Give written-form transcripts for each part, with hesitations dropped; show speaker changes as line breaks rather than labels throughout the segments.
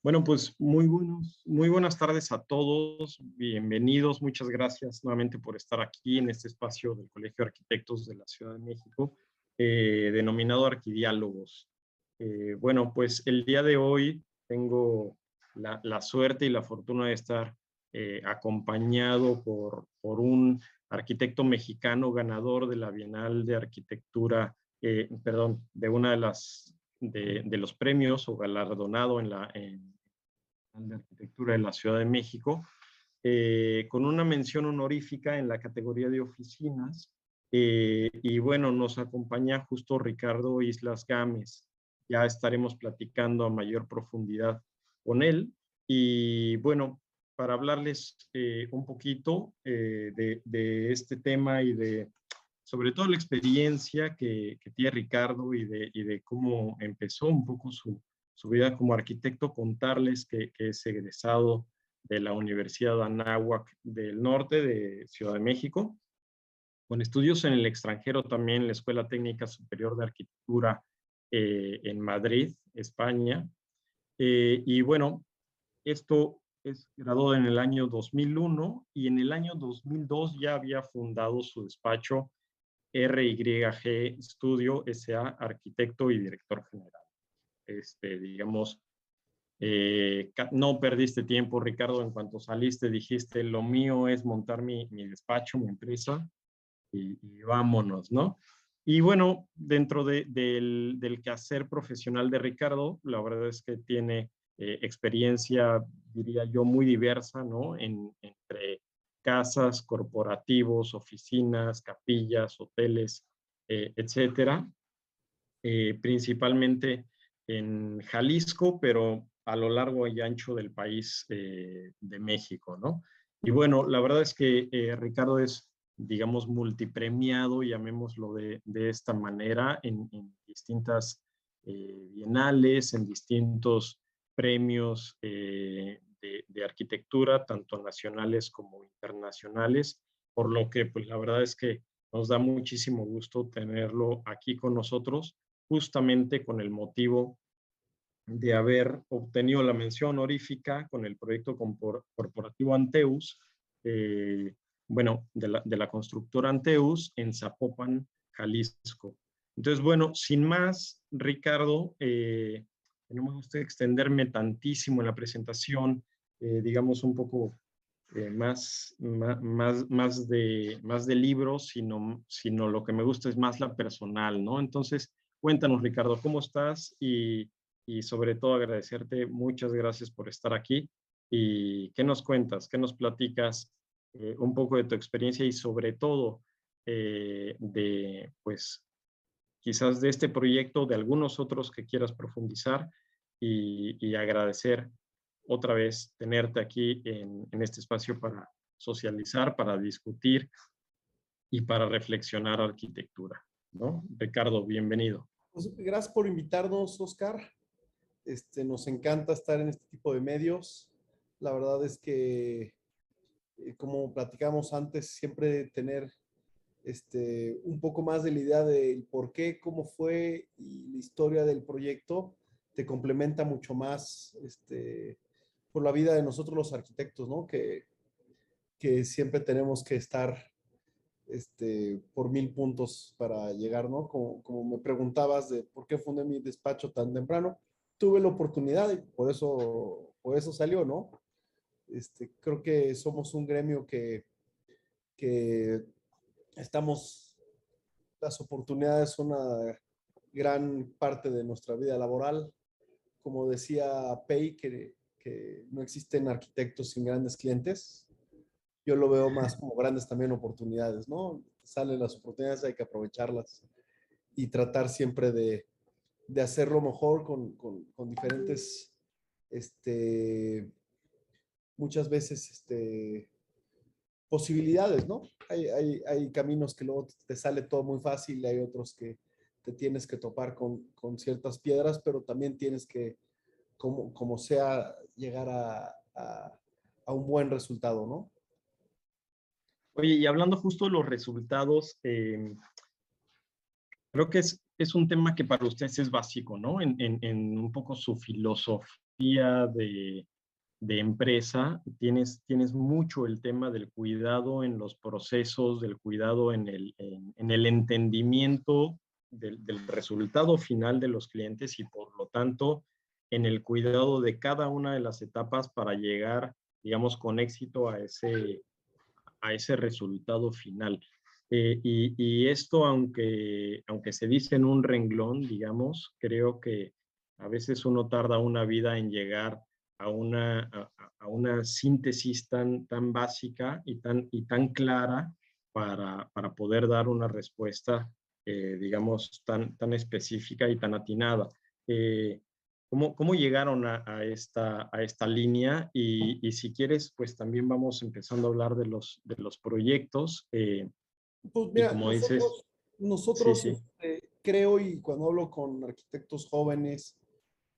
Bueno, pues muy buenas tardes a todos. Bienvenidos. Muchas gracias nuevamente por estar aquí en este espacio del Colegio de Arquitectos de la Ciudad de México, denominado Arquidiálogos. Bueno, pues el día de hoy tengo la suerte y la fortuna de estar acompañado por un arquitecto mexicano ganador de la Bienal de Arquitectura, perdón, de una de los premios o galardonado en de Arquitectura de la Ciudad de México, con una mención honorífica en la categoría de oficinas. Y bueno, nos acompaña justo Ricardo Islas Gámez. Ya estaremos platicando a mayor profundidad con él. Y bueno, para hablarles un poquito de este tema y de sobre todo la experiencia que tiene Ricardo y de cómo empezó un poco su vida como arquitecto, contarles que es egresado de la Universidad Anáhuac del Norte de Ciudad de México, con estudios en el extranjero también, en la Escuela Técnica Superior de Arquitectura en Madrid, España. Y bueno, esto es graduado en el año 2001 y en el año 2002 ya había fundado su despacho RYG Studio S.A., arquitecto y director general. Digamos, no perdiste tiempo, Ricardo, en cuanto saliste dijiste, lo mío es montar mi despacho, mi empresa, y vámonos, ¿no? Y bueno, dentro del quehacer profesional de Ricardo, la verdad es que tiene experiencia, diría yo, muy diversa, ¿no? Entre casas, corporativos, oficinas, capillas, hoteles, etcétera. Principalmente en Jalisco, pero a lo largo y ancho del país de México, ¿no? Y bueno, la verdad es que Ricardo es, digamos, multipremiado, llamémoslo de esta manera, en distintas bienales, en distintos premios de arquitectura, tanto nacionales como internacionales, por lo que pues la verdad es que nos da muchísimo gusto tenerlo aquí con nosotros, justamente con el motivo de haber obtenido la mención honorífica con el proyecto corporativo Anteus, bueno, de la constructora Anteus en Zapopan, Jalisco. Entonces, bueno, sin más, Ricardo, no me gusta extenderme tantísimo en la presentación, digamos un poco más de libros, sino lo que me gusta es más la personal, ¿no? Entonces, cuéntanos, Ricardo, ¿cómo estás? Y sobre todo agradecerte, muchas gracias por estar aquí. ¿Y qué nos cuentas? ¿Qué nos platicas? Un poco de tu experiencia y sobre todo pues, quizás de este proyecto, de algunos otros que quieras profundizar y agradecer otra vez tenerte aquí en este espacio para socializar, para discutir y para reflexionar arquitectura, ¿no? Ricardo, bienvenido.
Pues, gracias por invitarnos, Oscar. Nos encanta estar en este tipo de medios. La verdad es que, como platicamos antes, siempre tener un poco más de la idea del por qué, cómo fue y la historia del proyecto te complementa mucho más por la vida de nosotros los arquitectos, ¿no? Que siempre tenemos que estar por 1000 puntos para llegar, ¿no? Como me preguntabas de por qué fundé mi despacho tan temprano, tuve la oportunidad y por eso salió, ¿no? Creo que somos un gremio que estamos, las oportunidades son una gran parte de nuestra vida laboral. Como decía Pei, que no existen arquitectos sin grandes clientes. Yo lo veo más como grandes también oportunidades, ¿no? Salen las oportunidades, hay que aprovecharlas y tratar siempre de hacerlo mejor con diferentes, muchas veces, posibilidades, ¿no? Hay caminos que luego te sale todo muy fácil, hay otros que te tienes que topar con ciertas piedras, pero también tienes que, como sea, llegar a un buen resultado, ¿no?
Oye, y hablando justo de los resultados, creo que es un tema que para ustedes es básico, ¿no? En un poco su filosofía de empresa, tienes mucho el tema del cuidado en los procesos, del cuidado en el entendimiento del resultado final de los clientes y por lo tanto en el cuidado de cada una de las etapas para llegar, digamos, con éxito a ese resultado final. Y esto, aunque se dice en un renglón, digamos, creo que a veces uno tarda una vida en llegar a una síntesis tan básica y tan clara para poder dar una respuesta, digamos, tan específica y tan atinada. ¿Cómo llegaron a esta línea? Y si quieres, pues también vamos empezando a hablar de los proyectos.
Pues
Y
mira,
como dices, sí,
nosotros
sí,
creo, y cuando hablo con arquitectos jóvenes,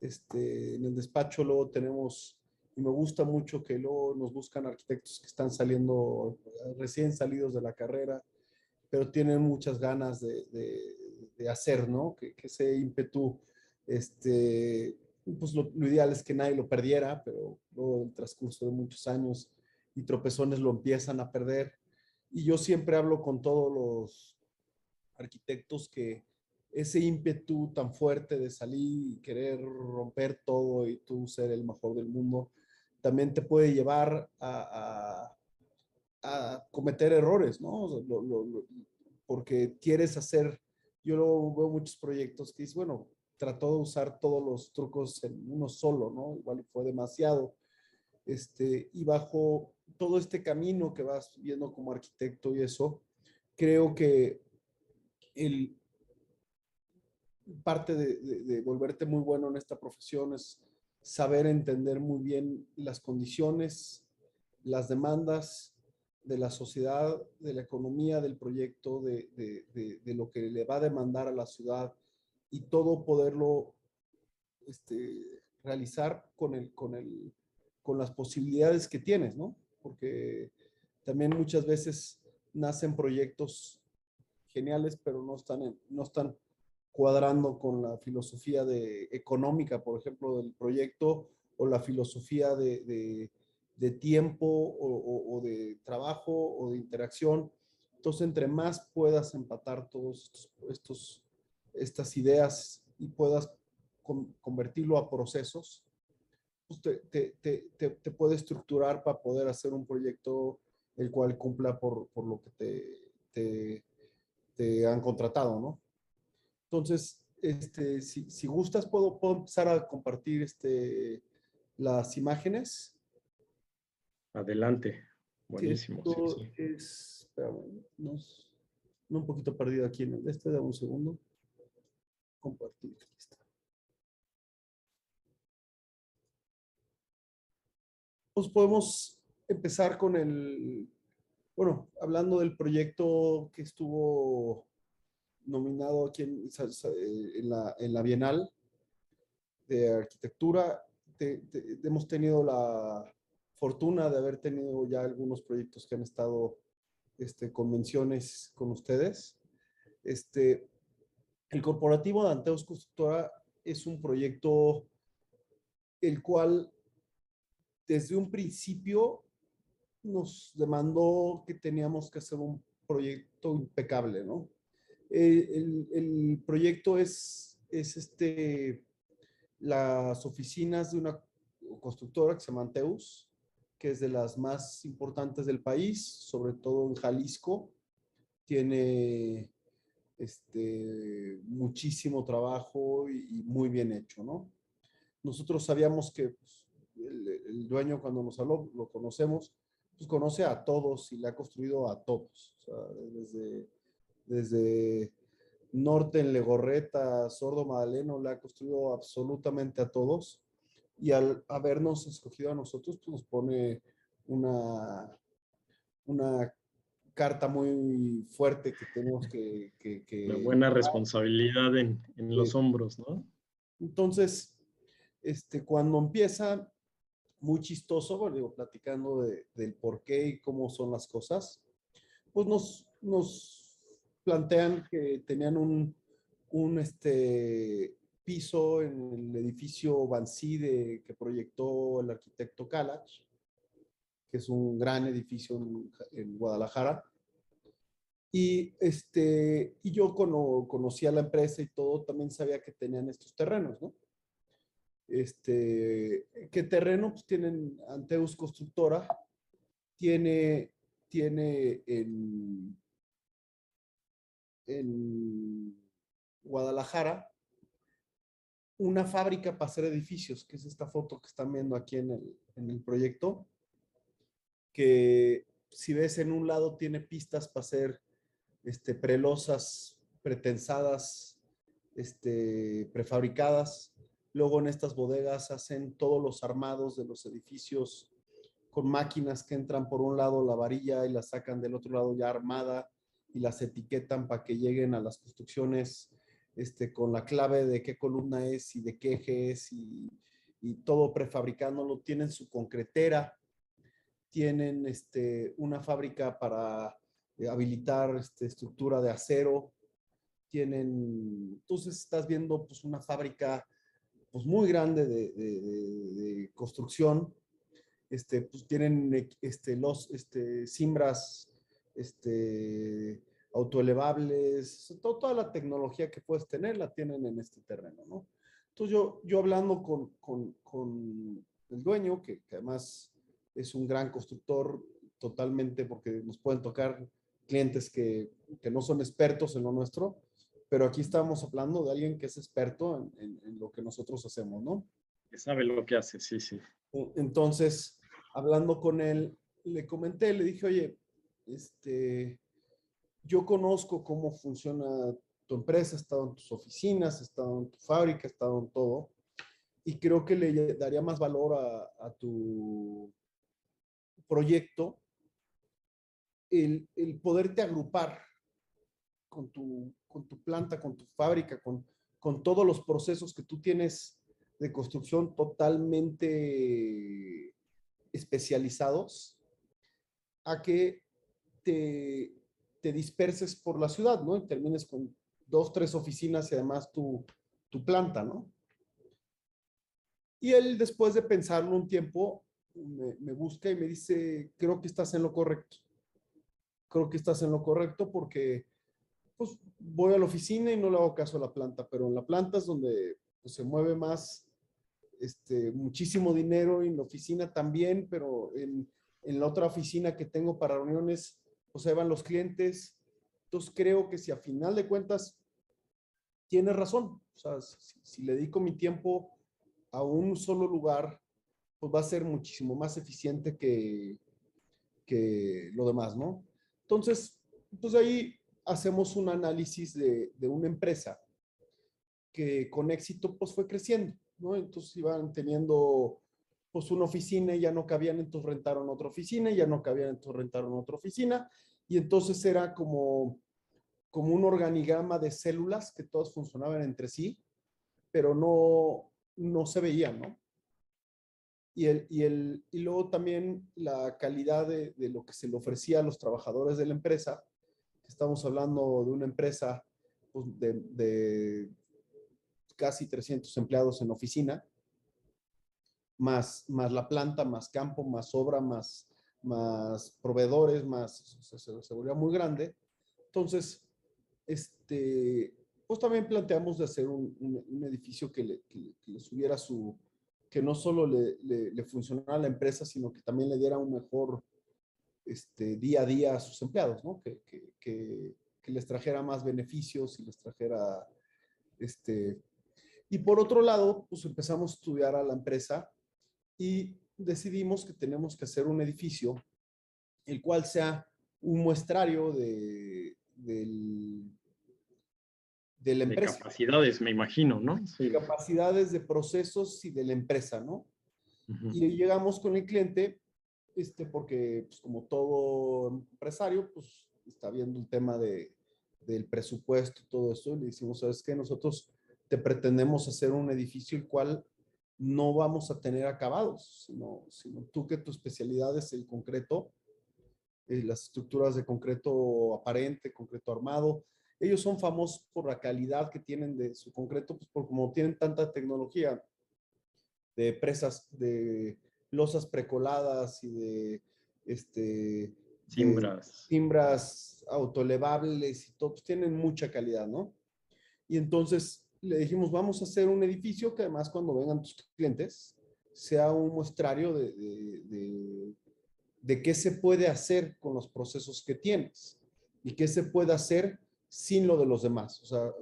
en el despacho luego tenemos, y me gusta mucho que luego nos buscan arquitectos que están saliendo, recién salidos de la carrera, pero tienen muchas ganas de hacer, ¿no? Que ese ímpetu, pues lo ideal es que nadie lo perdiera, pero luego el transcurso de muchos años y tropezones lo empiezan a perder. Y yo siempre hablo con todos los arquitectos que ese ímpetu tan fuerte de salir y querer romper todo y tú ser el mejor del mundo, también te puede llevar a cometer errores, ¿no? O sea, porque quieres hacer, yo luego veo muchos proyectos que dices, bueno, trató de usar todos los trucos en uno solo, ¿no? Igual fue demasiado. Y bajo todo este camino que vas viendo como arquitecto y eso, creo que el, parte de volverte muy bueno en esta profesión es saber entender muy bien las condiciones, las demandas de la sociedad, de la economía, del proyecto, de lo que le va a demandar a la ciudad y todo poderlo realizar con las posibilidades que tienes, ¿no? Porque también muchas veces nacen proyectos geniales, pero no están cuadrando con la filosofía económica, por ejemplo, del proyecto o la filosofía de tiempo o de trabajo o de interacción. Entonces, entre más puedas empatar todos estas ideas y puedas convertirlo a procesos, pues te puede estructurar para poder hacer un proyecto el cual cumpla por lo que te han contratado, ¿no? Entonces, si gustas, puedo empezar a compartir las imágenes.
adelante.
Si
Buenísimo, sí,
esto
sí.
es, espérame, no un poquito perdido aquí en da un segundo. Compartir, listo. Pues podemos empezar con bueno, hablando del proyecto que estuvo nominado aquí en la Bienal de Arquitectura. Hemos tenido la fortuna de haber tenido ya algunos proyectos que han estado convenciones con ustedes. El corporativo de Anteos Constructora es un proyecto el cual desde un principio nos demandó que teníamos que hacer un proyecto impecable, ¿no? El proyecto es las oficinas de una constructora que se llama Anteus, que es de las más importantes del país, sobre todo en Jalisco. Tiene muchísimo trabajo y muy bien hecho, ¿no? Nosotros sabíamos que pues, el dueño cuando nos habló, lo conocemos, pues conoce a todos y le ha construido a todos. O sea, desde Norte en Legorreta, Sordo Madaleno, le ha construido absolutamente a todos. Y al habernos escogido a nosotros, pues nos pone una carta muy fuerte que tenemos
Una buena responsabilidad en los
que
hombros, ¿no?
entonces, cuando empieza, muy chistoso, bueno, digo, platicando del por qué y cómo son las cosas, pues nos plantean que tenían un piso en el edificio Bansi que proyectó el arquitecto Kalach, que es un gran edificio en Guadalajara. Y yo conocía la empresa y todo, también sabía que tenían estos terrenos, ¿no? ¿Qué terreno? Pues tienen Anteus Constructora, tiene en Guadalajara una fábrica para hacer edificios, que es esta foto que están viendo aquí en el proyecto, que si ves en un lado tiene pistas para hacer prelosas, pretensadas, prefabricadas. Luego en estas bodegas hacen todos los armados de los edificios con máquinas que entran por un lado la varilla y la sacan del otro lado ya armada y las etiquetan para que lleguen a las construcciones con la clave de qué columna es y de qué eje es y todo prefabricándolo. Tienen su concretera, tienen una fábrica para habilitar estructura de acero, entonces estás viendo pues una fábrica pues muy grande de construcción, pues tienen los cimbras autoelevables, toda la tecnología que puedes tener la tienen en este terreno, ¿no? Entonces yo hablando con el dueño, que además es un gran constructor totalmente, porque nos pueden tocar clientes que no son expertos en lo nuestro, pero aquí estamos hablando de alguien que es experto en lo que nosotros hacemos, ¿no?
Que sabe lo que hace, sí, sí.
Entonces, hablando con él, le comenté, le dije, oye, yo conozco cómo funciona tu empresa, he estado en tus oficinas, he estado en tu fábrica, he estado en todo, y creo que le daría más valor a tu proyecto el poderte agrupar con tu planta, con tu fábrica, con todos los procesos que tú tienes de construcción totalmente especializados, a que te disperses por la ciudad, ¿no? Y termines con 2, 3 oficinas y además tu planta, ¿no? Y él, después de pensarlo un tiempo, me busca y me dice, creo que estás en lo correcto. Creo que estás en lo correcto porque pues voy a la oficina y no le hago caso a la planta, pero en la planta es donde pues, se mueve más, muchísimo dinero, y en la oficina también, pero en la otra oficina que tengo para reuniones, pues ahí van los clientes. Entonces creo que si a final de cuentas tiene razón, o sea, si le dedico mi tiempo a un solo lugar, pues va a ser muchísimo más eficiente que lo demás, ¿no? Entonces, pues ahí hacemos un análisis de una empresa que con éxito pues fue creciendo, ¿no? Entonces iban teniendo pues una oficina y ya no cabían, entonces rentaron otra oficina y ya no cabían, entonces rentaron otra oficina y entonces era como un organigrama de células que todas funcionaban entre sí, pero no se veían, ¿no? Y luego también la calidad de lo que se le ofrecía a los trabajadores de la empresa. Estamos hablando de una empresa pues, de casi 300 empleados en oficina, más la planta, más campo, más obra, más proveedores, más seguridad muy grande. Entonces, pues también planteamos de hacer un edificio que le subiera que no solo le funcionara a la empresa, sino que también le diera un mejor día a día a sus empleados, ¿no? Que les trajera más beneficios y les trajera, y por otro lado, pues empezamos a estudiar a la empresa y decidimos que tenemos que hacer un edificio, el cual sea un muestrario de la
De
empresa,
capacidades, me imagino, ¿no? Sí.
capacidades de procesos y de la empresa, ¿no?
Uh-huh.
Y llegamos con el cliente, porque pues, como todo empresario, pues está viendo el tema del presupuesto y todo eso, y le decimos, ¿sabes qué? Nosotros te pretendemos hacer un edificio el cual no vamos a tener acabados, sino tú que tu especialidad es el concreto, las estructuras de concreto aparente, concreto armado, ellos son famosos por la calidad que tienen de su concreto, pues por como tienen tanta tecnología de presas, de losas precoladas y de
Simbras.
timbras autoelevables y todo, pues tienen mucha calidad, ¿no? Y entonces le dijimos, vamos a hacer un edificio que además cuando vengan tus clientes sea un muestrario de qué se puede hacer con los procesos que tienes y qué se puede hacer sin lo de los demás, o sea,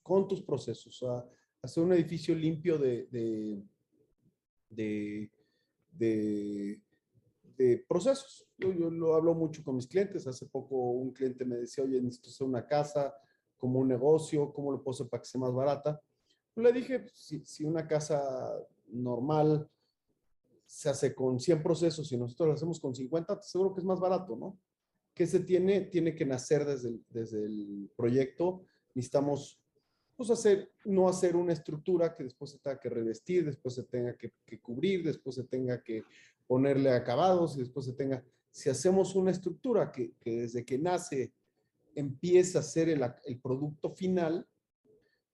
con tus procesos, o sea, hacer un edificio limpio de, de, de procesos. Yo lo hablo mucho con mis clientes. Hace poco un cliente me decía, oye, necesito hacer una casa como un negocio, ¿cómo lo puedo hacer para que sea más barata? Le dije, pues, si una casa normal se hace con 100 procesos y nosotros lo hacemos con 50, seguro que es más barato, ¿no? ¿Qué se tiene? Tiene que nacer desde el proyecto. Necesitamos pues no hacer una estructura que después se tenga que revestir, después se tenga que cubrir, después se tenga que ponerle acabados y después se tenga, si hacemos una estructura que desde que nace empieza a ser el producto final,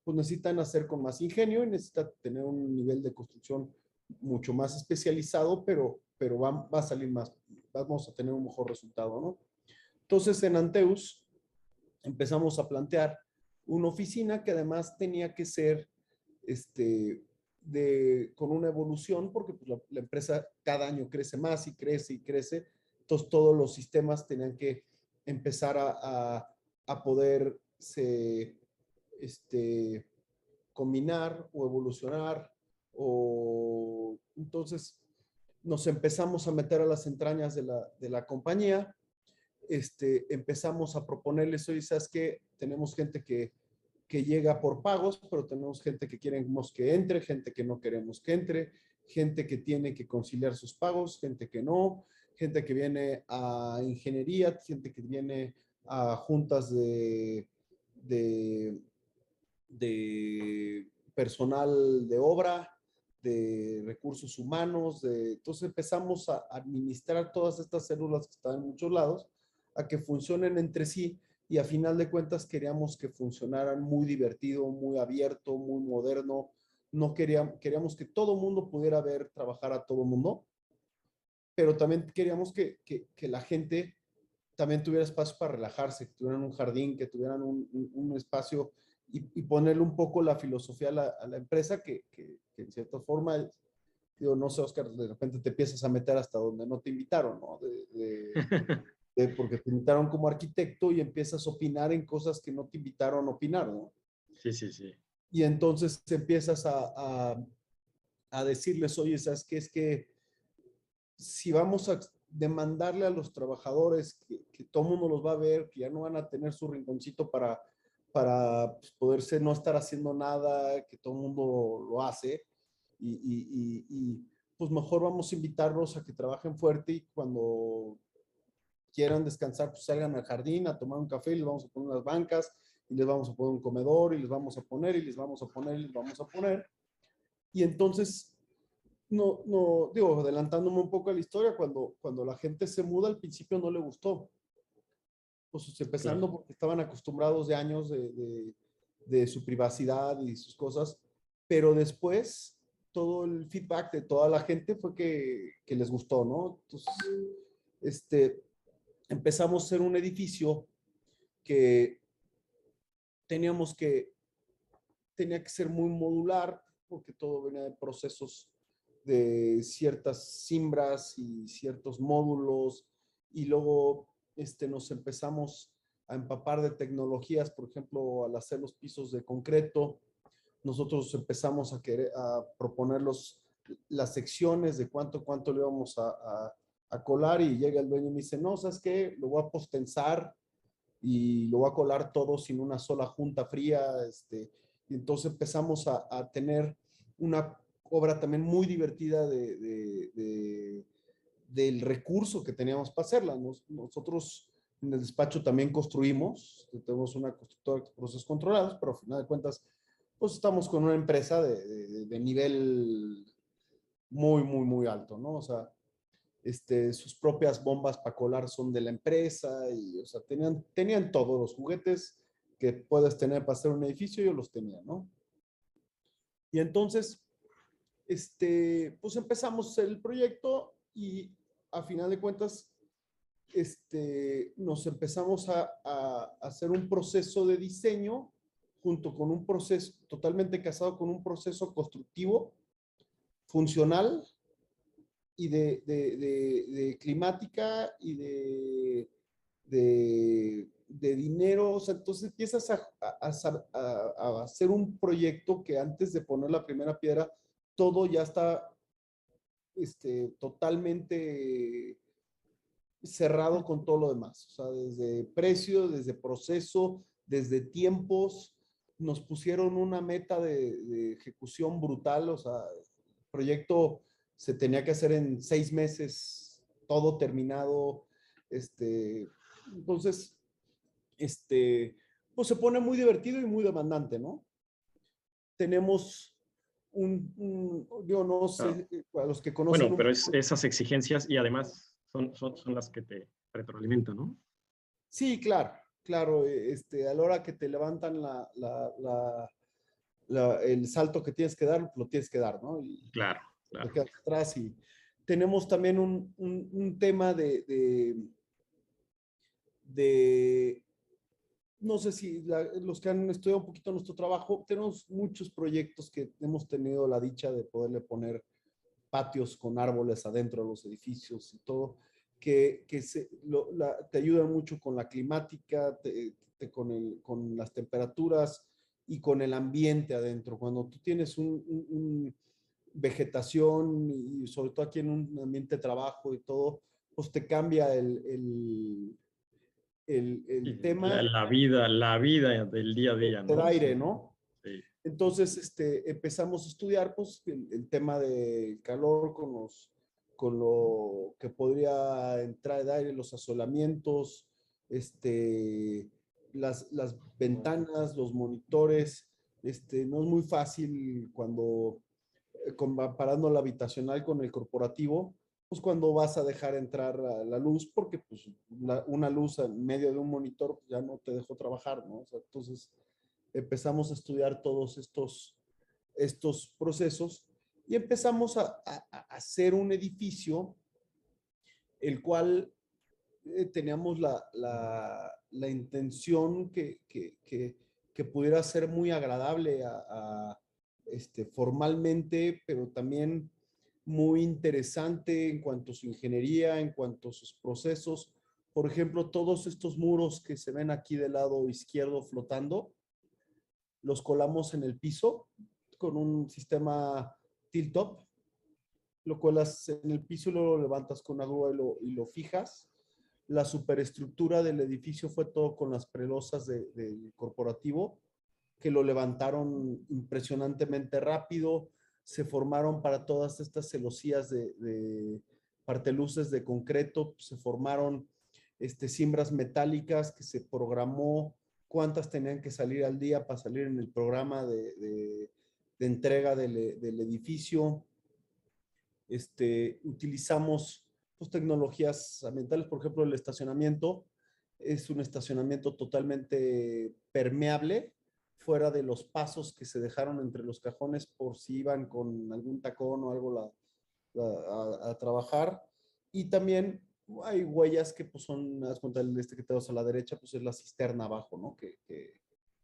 pues necesitan hacer con más ingenio y necesita tener un nivel de construcción mucho más especializado, pero va a salir más, vamos a tener un mejor resultado, ¿no? Entonces en Anteus empezamos a plantear una oficina que además tenía que ser con una evolución, porque pues, la empresa cada año crece más y crece y crece, entonces todos los sistemas tenían que empezar a poderse combinar o evolucionar, o entonces nos empezamos a meter a las entrañas de la compañía, empezamos a proponerles, oye, ¿sabes qué? Tenemos gente que llega por pagos, pero tenemos gente que queremos que entre, gente que no queremos que entre, gente que tiene que conciliar sus pagos, gente que no, gente que viene a ingeniería, gente que viene a juntas de, de personal de obra, de recursos humanos, entonces empezamos a administrar todas estas células que están en muchos lados, a que funcionen entre sí y a final de cuentas queríamos que funcionaran muy divertido, muy abierto, muy moderno. No queríamos que todo mundo pudiera ver trabajar a todo mundo, pero también queríamos que la gente también tuviera espacio para relajarse, que tuvieran un jardín, que tuvieran un espacio y ponerle un poco la filosofía a la empresa que en cierta forma, digo, no sé, Oscar, de repente te empiezas a meter hasta donde no te invitaron, ¿no? Porque te invitaron como arquitecto y empiezas a opinar en cosas que no te invitaron a opinar, ¿no?
Sí, sí, sí.
Y entonces empiezas a decirles, oye, ¿sabes qué? Es que si vamos a demandarle a los trabajadores que todo el mundo los va a ver, que ya no van a tener su rinconcito para pues, poderse no estar haciendo nada, que todo el mundo lo hace, pues mejor vamos a invitarlos a que trabajen fuerte y cuando quieran descansar, pues salgan al jardín a tomar un café y les vamos a poner unas bancas y les vamos a poner un comedor y les vamos a poner y les vamos a poner y les vamos a poner. Y entonces no, digo, adelantándome un poco a la historia, cuando la gente se muda, al principio no le gustó. Pues empezando
Claro.
porque estaban acostumbrados de años de su privacidad y sus cosas, pero después todo el feedback de toda la gente fue que les gustó, ¿no? Entonces, empezamos a hacer un edificio que teníamos que, tenía que ser muy modular, porque todo venía de procesos de ciertas cimbras y ciertos módulos, y luego nos empezamos a empapar de tecnologías, por ejemplo, al hacer los pisos de concreto, nosotros empezamos a proponer las secciones de cuánto le íbamos a colar, y llega el dueño y me dice, no, ¿sabes qué? Lo voy a postensar y lo voy a colar todo sin una sola junta fría, y entonces empezamos a tener una obra también muy divertida del recurso que teníamos para hacerla. Nosotros en el despacho también construimos, tenemos una constructora de procesos controlados, pero al final de cuentas, pues estamos con una empresa de nivel muy, muy, muy alto, ¿no? O sea, sus propias bombas para colar son de la empresa y, o sea, tenían todos los juguetes que puedes tener para hacer un edificio, yo los tenía, ¿no? Y entonces, pues empezamos el proyecto y a final de cuentas, nos empezamos a hacer un proceso de diseño junto con un proceso totalmente casado con un proceso constructivo, funcional y de climática y de dinero. O sea, entonces empiezas a hacer un proyecto que antes de poner la primera piedra, todo ya está totalmente cerrado con todo lo demás. O sea, desde precio, desde proceso, desde tiempos. Nos pusieron una meta de ejecución brutal. O sea, el proyecto se tenía que hacer en 6 meses, todo terminado. Entonces, pues se pone muy divertido y muy demandante, ¿no? Tenemos yo no
Claro.
sé, a los que conocen
Bueno,
un
pero
poco.
esas exigencias y además son las que te retroalimentan, ¿no?
Sí, claro, claro. A la hora que te levantan el salto que tienes que dar, lo tienes que dar, ¿no? Y
Claro,
te
claro.
quedas atrás. Y tenemos también un tema de no sé si los que han estudiado un poquito nuestro trabajo, tenemos muchos proyectos que hemos tenido la dicha de poderle poner patios con árboles adentro de los edificios y todo, te ayudan mucho con la climática, con las temperaturas y con el ambiente adentro. Cuando tú tienes vegetación y sobre todo aquí en un ambiente de trabajo y todo, pues te cambia el
Y
tema,
la vida del día a día,
te da
¿no?
aire,
Sí,
¿no?
sí.
Entonces, empezamos a estudiar pues, el tema del calor con lo que podría entrar de aire, los asolamientos, las ventanas, los monitores. No es muy fácil cuando, comparando la habitacional con el corporativo, pues cuando vas a dejar entrar la luz, porque pues una luz en medio de un monitor pues, ya no te dejó trabajar, ¿no? O sea, entonces empezamos a estudiar todos estos procesos y empezamos a hacer un edificio, el cual teníamos la intención que pudiera ser muy agradable formalmente, pero también muy interesante en cuanto a su ingeniería, en cuanto a sus procesos. Por ejemplo, todos estos muros que se ven aquí del lado izquierdo flotando, los colamos en el piso con un sistema tilt-up, lo cuelas en el piso y lo levantas con una grúa y lo fijas. La superestructura del edificio fue todo con las prelosas del corporativo, que lo levantaron impresionantemente rápido. Se formaron para todas estas celosías de parteluces de concreto, se formaron cimbras metálicas que se programó cuántas tenían que salir al día para salir en el programa de entrega del edificio. Utilizamos pues, tecnologías ambientales, por ejemplo, el estacionamiento es un estacionamiento totalmente permeable, fuera de los pasos que se dejaron entre los cajones por si iban con algún tacón o algo a trabajar. Y también hay huellas que pues son, haz cuenta, que tenemos a la derecha, pues es la cisterna abajo, ¿no? Que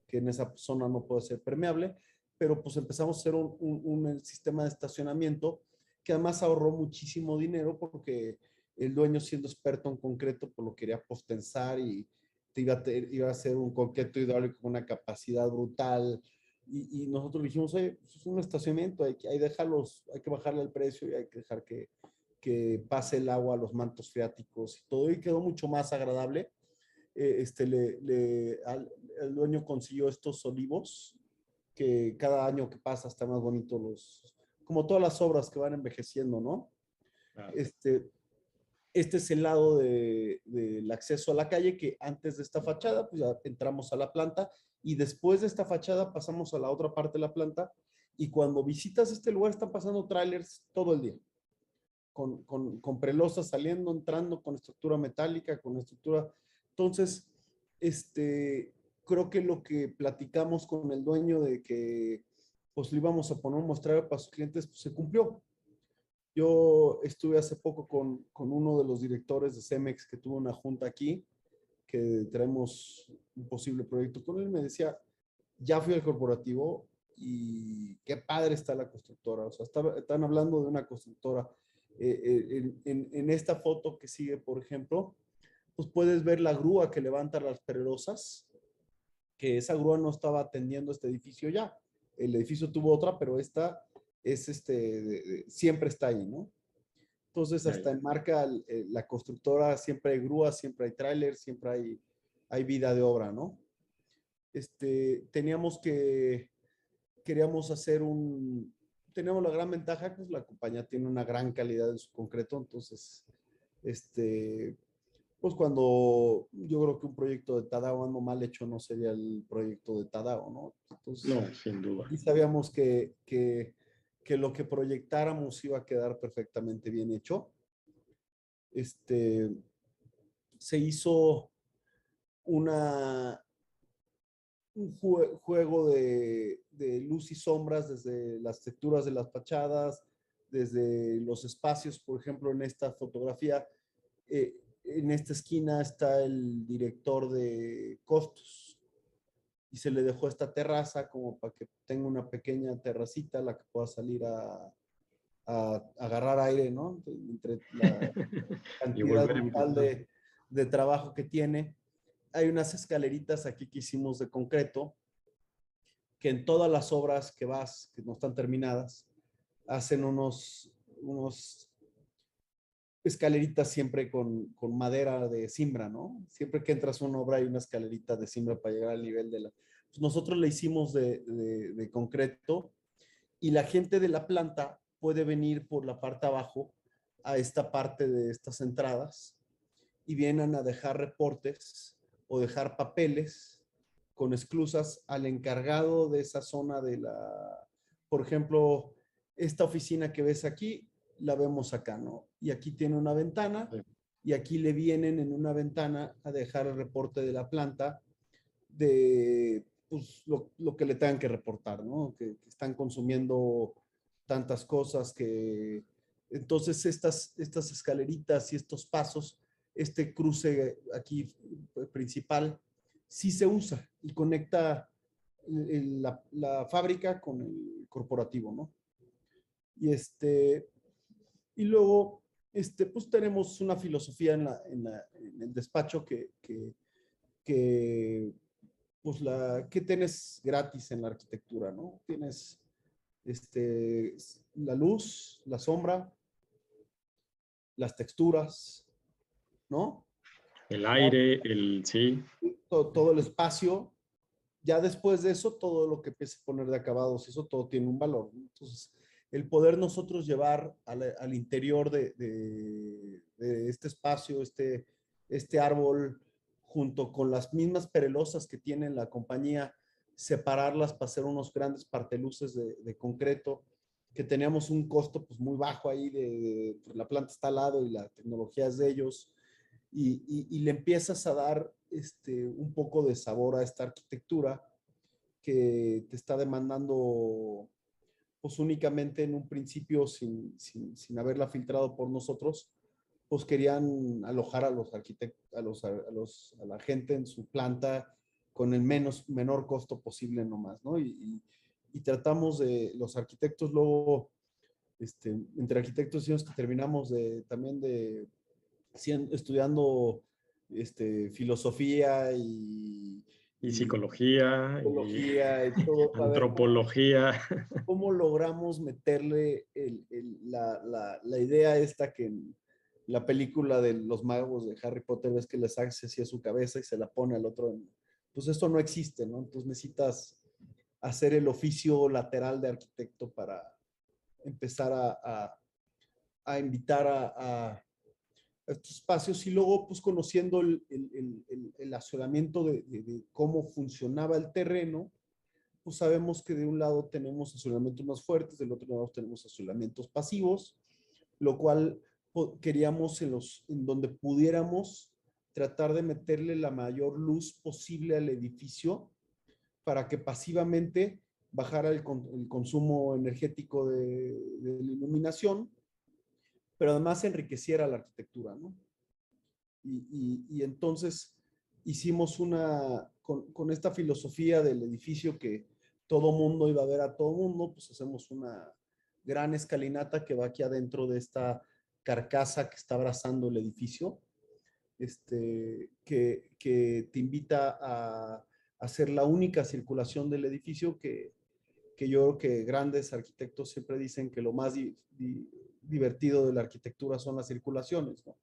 en esa zona no puede ser permeable, pero pues empezamos a hacer un sistema de estacionamiento que además ahorró muchísimo dinero porque el dueño, siendo experto en concreto, pues lo quería postensar y iba a hacer un concreto hidráulico con una capacidad brutal. Y nosotros dijimos, oye, pues es un estacionamiento, hay que bajarle el precio y hay que dejar que pase el agua a los mantos freáticos y todo, y quedó mucho más agradable. El dueño consiguió estos olivos que cada año que pasa está más bonito como todas las obras que van envejeciendo, ¿no?
Claro.
Este es el lado del acceso a la calle, que antes de esta fachada, pues ya entramos a la planta y después de esta fachada pasamos a la otra parte de la planta, y cuando visitas este lugar están pasando trailers todo el día, con prelosas saliendo, entrando, con estructura metálica, con estructura. Entonces, creo que lo que platicamos con el dueño de que pues le íbamos a poner un muestrario para sus clientes, pues se cumplió. Yo estuve hace poco con uno de los directores de Cemex que tuvo una junta aquí, que traemos un posible proyecto con él. Me decía, ya fui al corporativo y qué padre está la constructora. O sea, están hablando de una constructora. En esta foto que sigue, por ejemplo, pues puedes ver la grúa que levanta las pererosas, que esa grúa no estaba atendiendo este edificio ya. El edificio tuvo otra, pero esta es siempre está ahí, ¿no? Entonces, hasta enmarca la constructora, siempre hay grúas, siempre hay trailers, siempre hay vida de obra, ¿no? Queríamos hacer teníamos la gran ventaja, pues la compañía tiene una gran calidad en su concreto, entonces, pues cuando yo creo que un proyecto de Tadao ando mal hecho no sería el proyecto de Tadao, ¿no? Entonces,
No, sin duda.
y sabíamos que lo que proyectáramos iba a quedar perfectamente bien hecho. Se hizo una, un juego de luz y sombras desde las texturas de las fachadas, desde los espacios, por ejemplo, en esta fotografía, en esta esquina está el director de costos y se le dejó esta terraza como para que tenga una pequeña terracita a la que pueda salir a agarrar aire, ¿no? Entre la
Y
cantidad
volver a
brutal
empezar.
de trabajo que tiene. Hay unas escaleritas aquí que hicimos de concreto, que en todas las obras que no están terminadas, hacen unos escaleritas siempre con madera de cimbra, ¿no? Siempre que entras a una obra hay una escalerita de cimbra para llegar al nivel de la... Pues nosotros la hicimos de concreto y la gente de la planta puede venir por la parte abajo a esta parte de estas entradas y vienen a dejar reportes o dejar papeles con esclusas al encargado de esa zona por ejemplo, esta oficina que ves aquí, la vemos acá, ¿no? Y aquí tiene una ventana y aquí le vienen en una ventana a dejar el reporte de la planta de pues, lo que le tengan que reportar, ¿no? Que están consumiendo tantas cosas que... Entonces, estas escaleritas y estos pasos, este cruce aquí principal, sí se usa y conecta la fábrica con el corporativo, ¿no? Y y luego, pues tenemos una filosofía en el despacho que pues ¿qué tienes gratis en la arquitectura, no? Tienes la luz, la sombra, las texturas, ¿no?
El aire, sí.
Todo el espacio. Ya después de eso, todo lo que empiece a poner de acabados, eso todo tiene un valor, ¿no? Entonces, el poder nosotros llevar al interior de este espacio, este árbol, junto con las mismas perelosas que tiene la compañía, separarlas para hacer unos grandes parteluces de concreto, que teníamos un costo pues muy bajo ahí, pues, la planta está al lado y la tecnología es de ellos, y le empiezas a dar un poco de sabor a esta arquitectura que te está demandando pues únicamente en un principio sin haberla filtrado por nosotros, pues querían alojar a los arquitectos, a la gente en su planta con el menor costo posible nomás, ¿no? Y tratamos los arquitectos luego, entre arquitectos y que terminamos también estudiando filosofía
Y
y
psicología, y
psicología y todo, para ver
antropología.
cómo logramos meterle la idea esta que en la película de los magos de Harry Potter ves que les hace así a su cabeza y se la pone al otro. Pues esto no existe, ¿no? Entonces necesitas hacer el oficio lateral de arquitecto para empezar a invitar a estos espacios y luego pues conociendo el asolamiento de cómo funcionaba el terreno, pues sabemos que de un lado tenemos asolamientos más fuertes, del otro lado tenemos asolamientos pasivos, lo cual queríamos en donde pudiéramos tratar de meterle la mayor luz posible al edificio para que pasivamente bajara el consumo energético de la iluminación, pero además enriqueciera la arquitectura, ¿no? Y entonces hicimos con esta filosofía del edificio que todo mundo iba a ver a todo mundo, pues hacemos una gran escalinata que va aquí adentro de esta carcasa que está abrazando el edificio, que te invita a hacer la única circulación del edificio que yo creo que grandes arquitectos siempre dicen que lo más divertido de la arquitectura son las circulaciones, ¿no?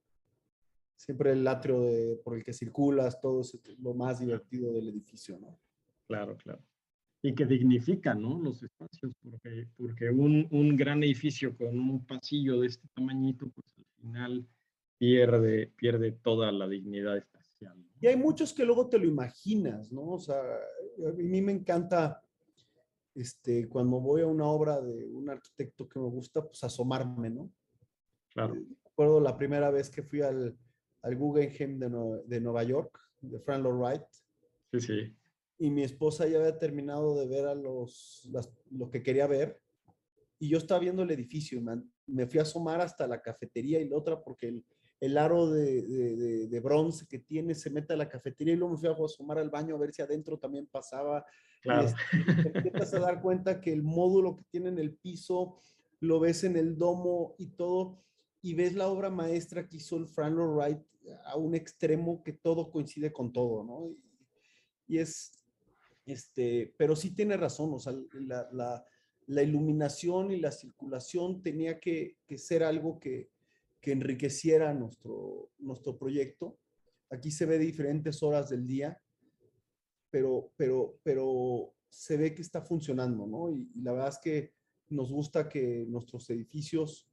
Siempre el atrio por el que circulas, todo es lo más divertido del edificio, ¿no?
Claro, claro. Y que dignifica, ¿no? Los espacios, porque un gran edificio con un pasillo de este tamañito, pues al final pierde toda la dignidad espacial, ¿no?
Y hay muchos que luego te lo imaginas, ¿no? O sea, a mí me encanta, cuando voy a una obra de un arquitecto que me gusta, pues asomarme, ¿no?
Claro.
Recuerdo la primera vez que fui al Guggenheim de Nueva York, de Frank Lloyd Wright,
Sí, sí.
y mi esposa ya había terminado de ver lo que quería ver, y yo estaba viendo el edificio, y me fui a asomar hasta la cafetería y la otra, porque el aro de bronce que tiene se mete a la cafetería, y luego me fui a asomar al baño a ver si adentro también pasaba, y
Claro.
te empiezas a dar cuenta que el módulo que tiene en el piso, lo ves en el domo y todo, y ves la obra maestra que hizo el Frank Lloyd Wright a un extremo que todo coincide con todo, ¿no? Y pero sí tiene razón, o sea, la iluminación y la circulación tenía que ser algo que enriqueciera nuestro proyecto. Aquí se ve diferentes horas del día, pero se ve que está funcionando, ¿no? Y la verdad es que nos gusta que nuestros edificios,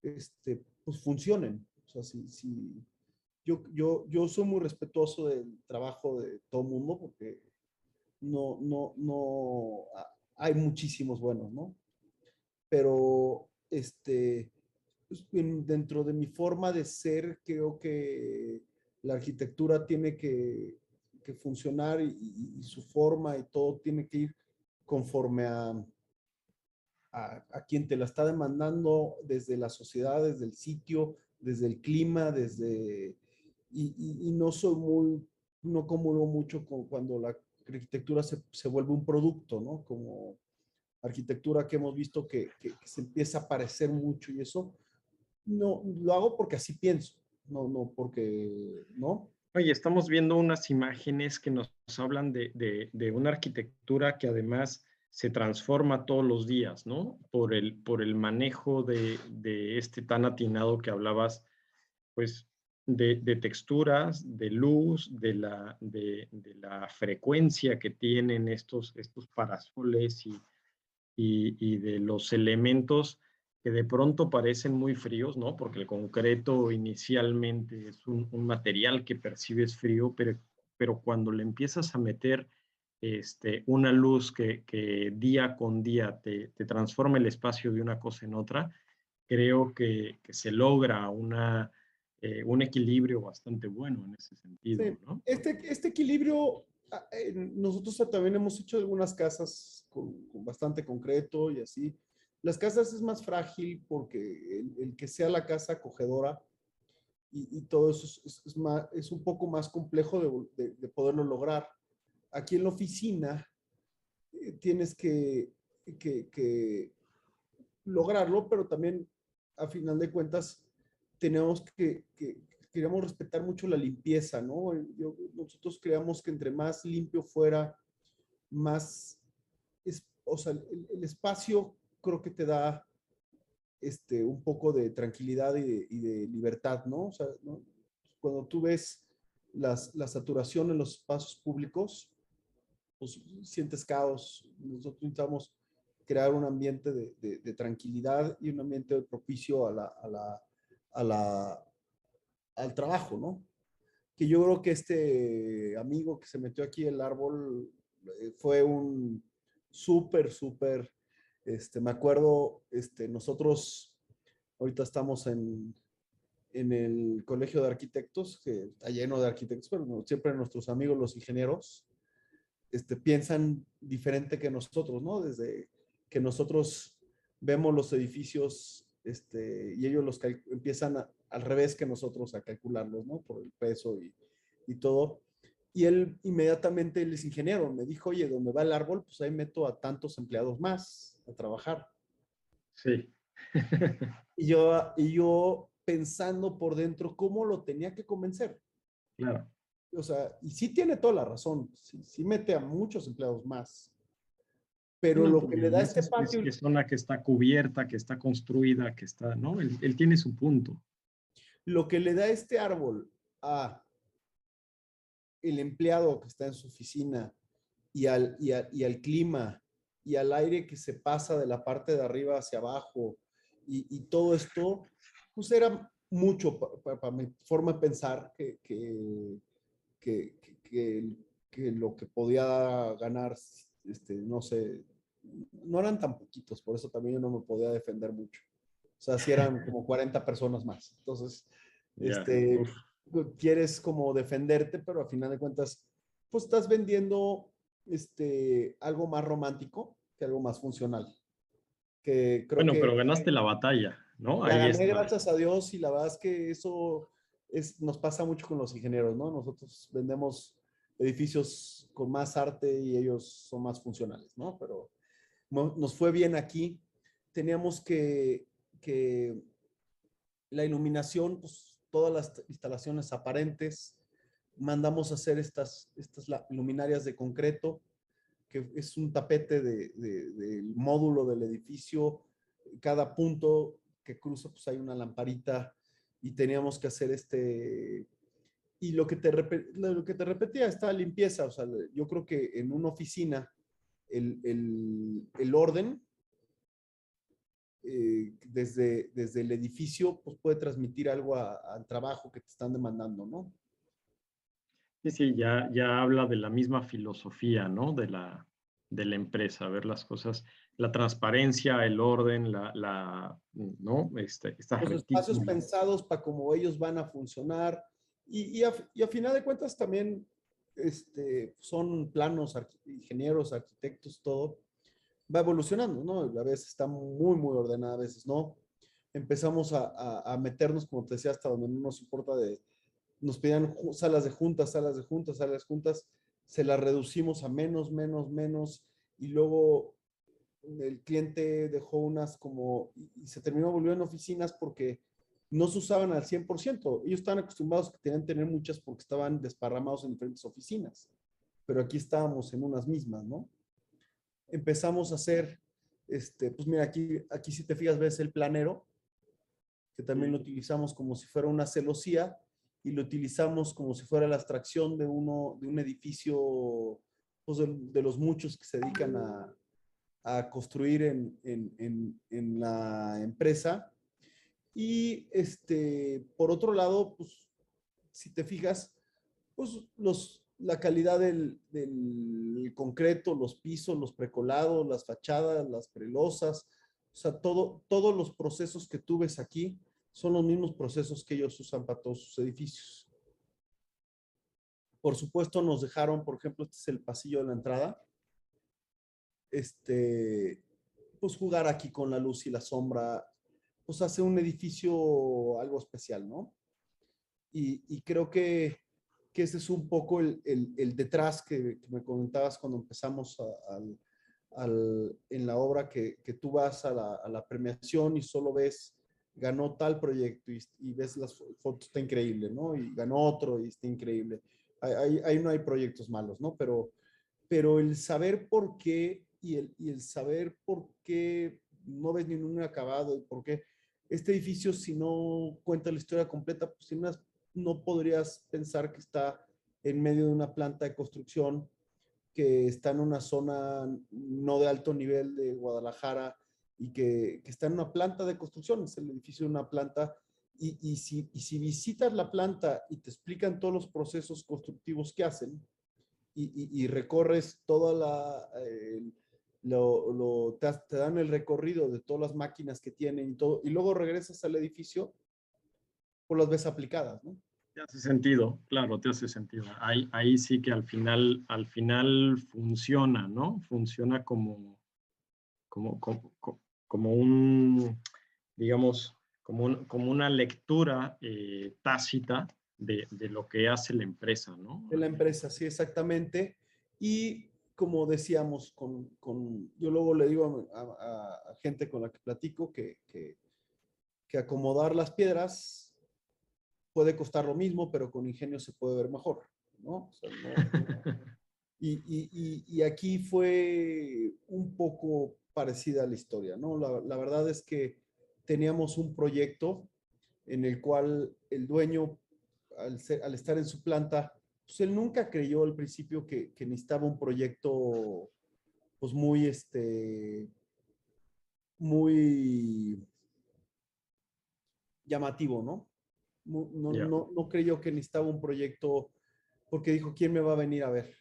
pues funcionen. O sea, yo soy muy respetuoso del trabajo de todo el mundo porque no, hay muchísimos buenos, ¿no? Pero, pues, dentro de mi forma de ser, creo que la arquitectura tiene que funcionar y su forma y todo tiene que ir conforme a quien te la está demandando desde la sociedad, desde el sitio, desde el clima, y no soy no comulgo mucho con cuando la arquitectura se vuelve un producto, ¿no? Como arquitectura que hemos visto que se empieza a parecer mucho y eso, no, lo hago porque así pienso, no porque, ¿no?
Oye, estamos viendo unas imágenes que nos hablan de una arquitectura que además se transforma todos los días, ¿no? Por el manejo de este tan atinado que hablabas, pues, de texturas, de luz, de la frecuencia que tienen estos parasoles y de los elementos que de pronto parecen muy fríos, ¿no? Porque el concreto inicialmente es un material que percibes frío, pero cuando le empiezas a meter una luz que día con día te transforma el espacio de una cosa en otra, creo que se logra un equilibrio bastante bueno en ese sentido,
Sí,
¿no?
este equilibrio, nosotros también hemos hecho algunas casas con bastante concreto y así. Las casas es más frágil porque el que sea la casa acogedora y todo eso es un poco más complejo de poderlo lograr. Aquí en la oficina tienes que lograrlo, pero también a final de cuentas tenemos queríamos respetar mucho la limpieza, ¿no? Nosotros creamos que entre más limpio fuera, más, o sea, el espacio creo que te da un poco de tranquilidad y de libertad, ¿no? O sea, ¿no? Cuando tú ves la saturación en los espacios públicos, pues sientes caos. Nosotros intentamos crear un ambiente de tranquilidad y un ambiente propicio a la, al trabajo, ¿no? Que yo creo que este amigo que se metió aquí el árbol fue un súper, me acuerdo, nosotros ahorita estamos en el Colegio de Arquitectos, que está lleno de arquitectos, pero siempre nuestros amigos, los ingenieros, piensan diferente que nosotros, ¿no? Desde que nosotros vemos los edificios y ellos empiezan al revés que nosotros a calcularlos, ¿no? Por el peso y todo. Y él inmediatamente, él es ingeniero, me dijo, oye, ¿dónde va el árbol? Pues ahí meto a tantos empleados más a trabajar.
Sí.
Y yo pensando por dentro cómo lo tenía que convencer.
Claro.
O sea, y sí tiene toda la razón, sí mete a muchos empleados más. Pero
No,
lo que
porque
le da
además
este patio,
es zona que está cubierta, que está construida, que está, ¿no? Él tiene su punto.
lo que le da este árbol a el empleado que está en su oficina y al clima y al aire que se pasa de la parte de arriba hacia abajo y todo esto, pues era mucho para mi forma de pensar que, que, que lo que podía ganar, no sé, no eran tan poquitos, por eso también yo no me podía defender mucho. O sea, si eran como 40 personas más. Entonces,
Ya. Uf.
quieres como defenderte, pero a final de cuentas, pues estás vendiendo algo más romántico que algo más funcional. Que creo
Bueno,
que
pero ganaste la batalla, ¿no?
la
Ahí
gané
está.
gracias a Dios y la verdad es que eso nos pasa mucho con los ingenieros, ¿no? Nosotros vendemos edificios con más arte y ellos son más funcionales, ¿no? Pero nos fue bien aquí. Teníamos que la iluminación, pues todas las instalaciones aparentes, mandamos a hacer estas luminarias de concreto, que es un tapete del módulo del edificio, cada punto que cruza, pues hay una lamparita y teníamos que hacer y lo que te repetía, esta limpieza, o sea, yo creo que en una oficina el orden desde el edificio, pues puede transmitir algo al trabajo que te están demandando, ¿no?
Sí, sí, ya habla de la misma filosofía, ¿no? De la empresa, ver las cosas, la transparencia, el orden, ¿no? Estas
Los espacios
retículas.
pensados para cómo ellos van a funcionar y a final de cuentas también son planos, ingenieros, arquitectos, todo va evolucionando, ¿no? A veces está muy, muy ordenada, a veces no. Empezamos a meternos, como te decía, hasta donde no nos importa nos pedían salas de juntas, salas de juntas, salas de juntas, se las reducimos a menos, menos, menos, y luego el cliente dejó unas y se terminó volviendo en oficinas porque no se usaban al 100%. Ellos estaban acostumbrados a tener muchas porque estaban desparramados en diferentes oficinas, pero aquí estábamos en unas mismas, ¿no? Empezamos a hacer, pues mira, aquí si te fijas, ves el planero, que también lo utilizamos como si fuera una celosía y lo utilizamos como si fuera la abstracción de un edificio, pues de los muchos que se dedican a construir en la empresa. Y por otro lado, pues si te fijas, pues la calidad del concreto, los pisos, los precolados, las fachadas, las prelosas, o sea, todos los procesos que tú ves aquí son los mismos procesos que ellos usan para todos sus edificios. Por supuesto, nos dejaron, por ejemplo, este es el pasillo de la entrada, pues jugar aquí con la luz y la sombra, pues hace un edificio algo especial, ¿no? Y creo que ese es un poco el detrás que me comentabas cuando empezamos en la obra, que tú vas a la premiación y solo ves, ganó tal proyecto y ves las fotos, está increíble, ¿no? Y ganó otro y está increíble. Ahí no hay proyectos malos, ¿no? Pero el saber por qué y el saber por qué no ves ningún acabado y por qué este edificio, si no cuenta la historia completa, pues no podrías pensar que está en medio de una planta de construcción, que está en una zona no de alto nivel de Guadalajara y que está en una planta de construcción, es el edificio de una planta. Y si visitas la planta y te explican todos los procesos constructivos que hacen, y recorres toda te dan el recorrido de todas las máquinas que tienen y todo, y luego regresas al edificio, pues las ves aplicadas, ¿no?
Te hace sentido, claro, te hace sentido. Ahí sí que al final funciona, ¿no? Funciona como un, digamos, como una lectura tácita de lo que hace la empresa, ¿no?
De la empresa, sí, exactamente. Y como decíamos, yo luego le digo a gente con la que platico que acomodar las piedras puede costar lo mismo, pero con ingenio se puede ver mejor, ¿no? O sea, y aquí fue un poco parecida la historia, ¿no? La verdad es que teníamos un proyecto en el cual el dueño, al estar en su planta, pues él nunca creyó al principio que necesitaba un proyecto, pues muy, muy llamativo, ¿no? No,
Ya.
no, no creyó que necesitaba un proyecto porque dijo, ¿quién me va a venir a ver?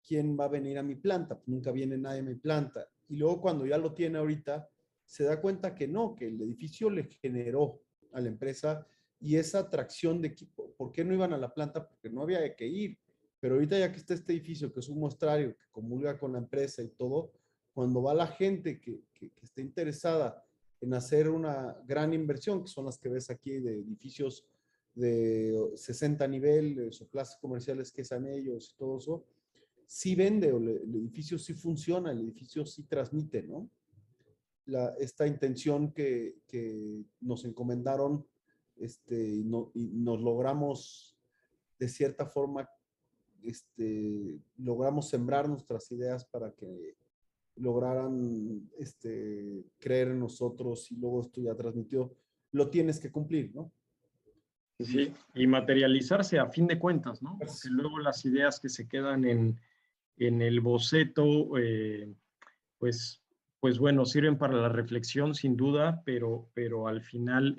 ¿Quién va a venir a mi planta? Pues nunca viene nadie a mi planta. Y luego cuando ya lo tiene ahorita, se da cuenta que no, que el edificio le generó a la empresa y esa atracción de equipo. ¿Por qué no iban a la planta? Porque no había que ir. Pero ahorita ya que está este edificio, que es un muestrario, que comulga con la empresa y todo, cuando va la gente que está interesada en hacer una gran inversión, que son las que ves aquí de edificios de 60 niveles o plazas comerciales que sean ellos y todo eso, sí vende, o el edificio sí funciona, el edificio sí transmite, ¿no? Esta intención que nos encomendaron, y nos logramos de cierta forma, logramos sembrar nuestras ideas para que lograran creer en nosotros y luego esto ya transmitió, lo tienes que cumplir, ¿no?
Sí, y materializarse a fin de cuentas, ¿no? Porque
Pues,
luego las ideas que se quedan en el boceto, pues, pues bueno, sirven para la reflexión sin duda, pero al final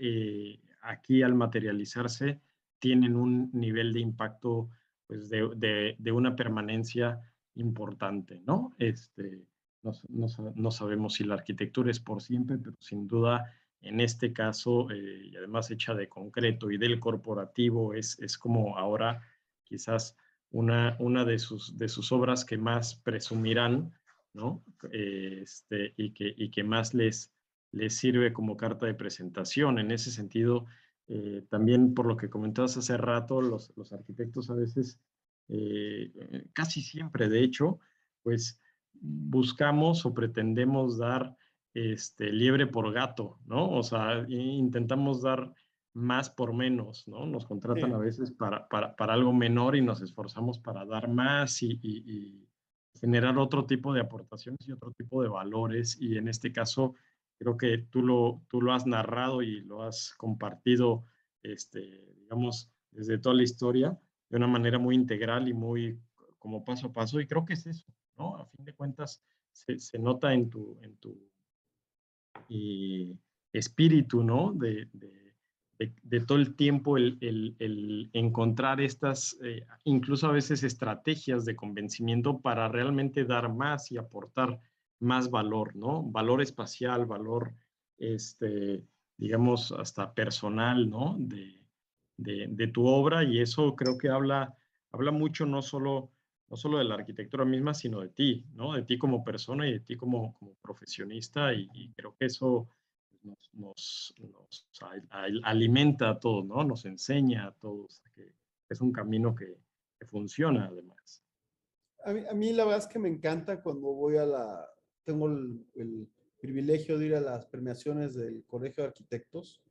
aquí al materializarse tienen un nivel de impacto pues de una permanencia importante, ¿no? No sabemos si la arquitectura es por siempre, pero sin duda en este caso, y además hecha de concreto y del corporativo, es como ahora quizás una de sus obras que más presumirán, ¿no? Y que más les sirve como carta de presentación. En ese sentido, también por lo que comentabas hace rato, los arquitectos a veces, casi siempre de hecho, pues buscamos o pretendemos dar liebre por gato, ¿no? O sea, intentamos dar más por menos, ¿no? Nos contratan a veces para algo menor y nos esforzamos para dar más y generar otro tipo de aportaciones y otro tipo de valores. Y en este caso, creo que tú lo has narrado y lo has compartido, digamos, desde toda la historia, de una manera muy integral y muy como paso a paso. Y creo que es eso, ¿no? A fin de cuentas, se nota en tu espíritu, ¿no? De todo el tiempo el encontrar estas, incluso a veces estrategias de convencimiento para realmente dar más y aportar más valor, ¿no? Valor espacial, valor, digamos, hasta personal, ¿no? De tu obra y eso creo que habla mucho no solo de la arquitectura misma, sino de ti, ¿no? De ti como persona y de ti como profesionista y creo que eso nos alimenta a todos, ¿no? Nos enseña a todos que es un camino que funciona además.
a mí la verdad es que me encanta cuando voy tengo el privilegio de ir a las premiaciones del Colegio de Arquitectos,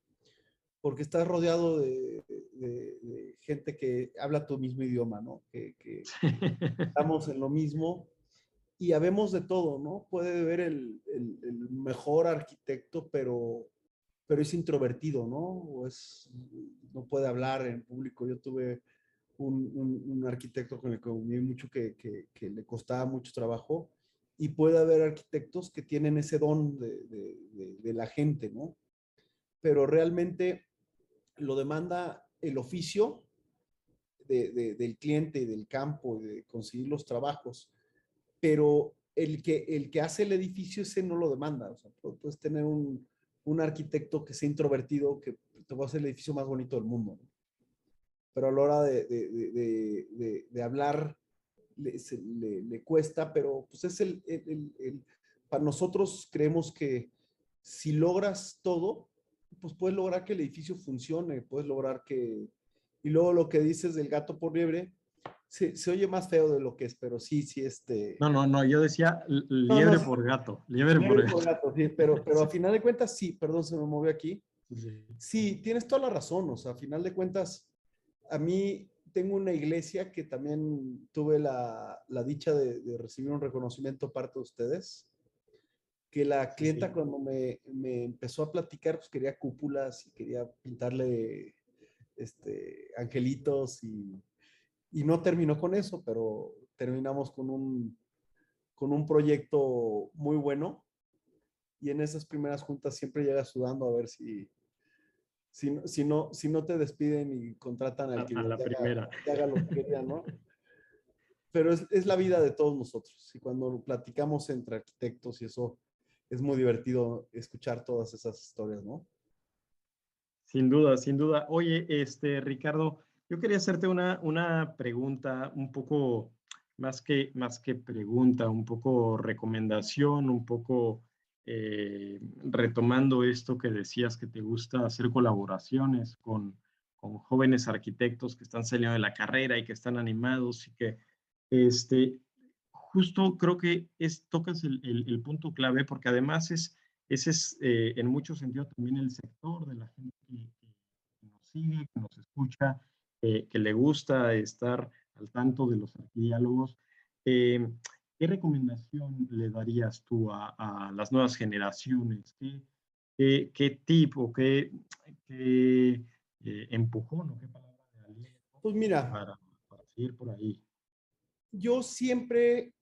porque estás rodeado de gente que habla tu mismo idioma, ¿no? Que estamos en lo mismo y habemos de todo, ¿no? Puede ver el mejor arquitecto, pero es introvertido, ¿no? No puede hablar en público. Yo tuve un arquitecto con el que conviví mucho que le costaba mucho trabajo y puede haber arquitectos que tienen ese don de la gente, ¿no? Pero realmente lo demanda el oficio del cliente y del campo, de conseguir los trabajos, pero el que hace el edificio ese no lo demanda. O sea, puedes tener un un arquitecto que sea introvertido, que te va a hacer el edificio más bonito del mundo, ¿no? Pero a la hora de hablar le cuesta, pero pues es para nosotros creemos que si logras todo, pues puedes lograr que el edificio funcione, puedes lograr que... Y luego lo que dices del gato por liebre, se oye más feo de lo que es, pero sí, sí,
No, yo decía
No, no,
liebre por gato, liebre por
liebre
gato.
por gato, sí, pero a final de cuentas, sí, perdón, se me movió aquí.
Sí.
Sí, tienes toda la razón, o sea, a final de cuentas, a mí tengo una iglesia que también tuve la dicha de recibir un reconocimiento parte de ustedes, que la
Sí,
clienta
sí.
cuando me empezó a platicar, pues quería cúpulas y quería pintarle angelitos y no terminó con eso, pero terminamos con un proyecto muy bueno y en esas primeras juntas siempre llega sudando a ver si no te despiden y contratan al que
A la primera.
te haga lo que querían, ¿no? Pero es la vida de todos nosotros. Y cuando platicamos entre arquitectos y eso, es muy divertido escuchar todas esas historias, ¿no?
Sin duda, sin duda. Oye, Ricardo, yo quería hacerte una pregunta un poco más que pregunta, un poco recomendación, un poco retomando esto que decías que te gusta hacer colaboraciones con jóvenes arquitectos que están saliendo de la carrera y que están animados y que este, justo creo que tocas el punto clave porque además ese es en muchos sentidos también el sector de la gente que nos sigue, que nos escucha, que le gusta estar al tanto de los arquidiálogos. Eh, ¿Qué recomendación le darías tú a las nuevas generaciones? ¿Qué tipo, qué empujón o qué palabra de aliento
Pues mira,
para seguir por ahí?
yo siempre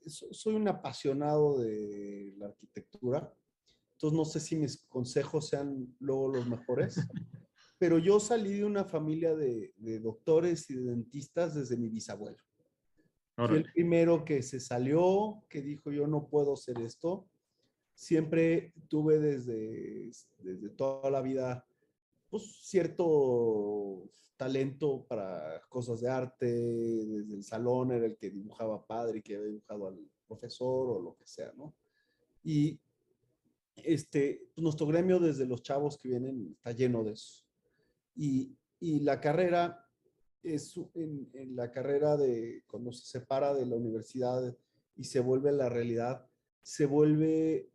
soy un apasionado de la arquitectura, entonces no sé si mis consejos sean luego los mejores, pero yo salí de una familia de doctores y de dentistas desde mi bisabuelo. Fui el
Órale.
primero que se salió, que dijo yo no puedo hacer esto. Siempre tuve desde toda la vida pues, cierto talento para cosas de arte, desde el salón era el que dibujaba padre y que había dibujado al profesor o lo que sea, ¿no? Y pues, nuestro gremio desde los chavos que vienen está lleno de eso. Y la carrera en la carrera de cuando se separa de la universidad y se vuelve la realidad, se vuelve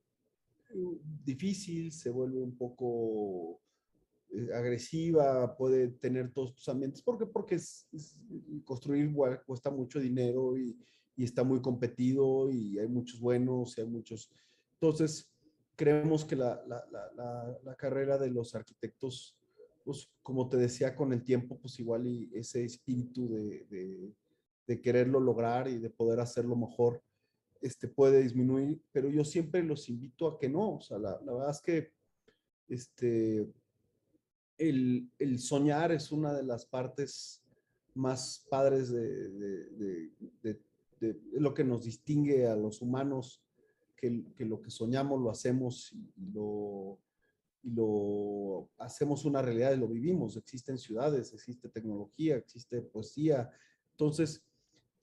difícil, se vuelve un poco agresiva, puede tener todos tus ambientes, porque construir igual cuesta mucho dinero y está muy competido y hay muchos buenos y hay muchos. Entonces, creemos que la carrera de los arquitectos, pues como te decía, con el tiempo, pues igual y ese espíritu de quererlo lograr y de poder hacerlo mejor, puede disminuir, pero yo siempre los invito a que no, o sea, la verdad es que este, el soñar es una de las partes más padres de lo que nos distingue a los humanos, que lo que soñamos lo hacemos y lo hacemos una realidad y lo vivimos. Existen ciudades, existe tecnología, existe poesía. Entonces,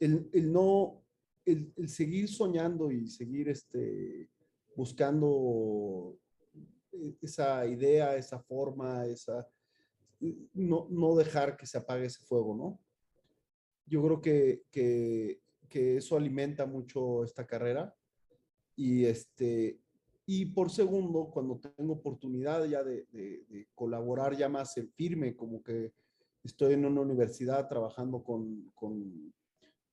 el no, el seguir soñando y seguir buscando esa idea, esa forma, no dejar que se apague ese fuego, ¿no? Yo creo que eso alimenta mucho esta carrera y y por segundo, cuando tengo oportunidad ya de colaborar ya más en firme, como que estoy en una universidad trabajando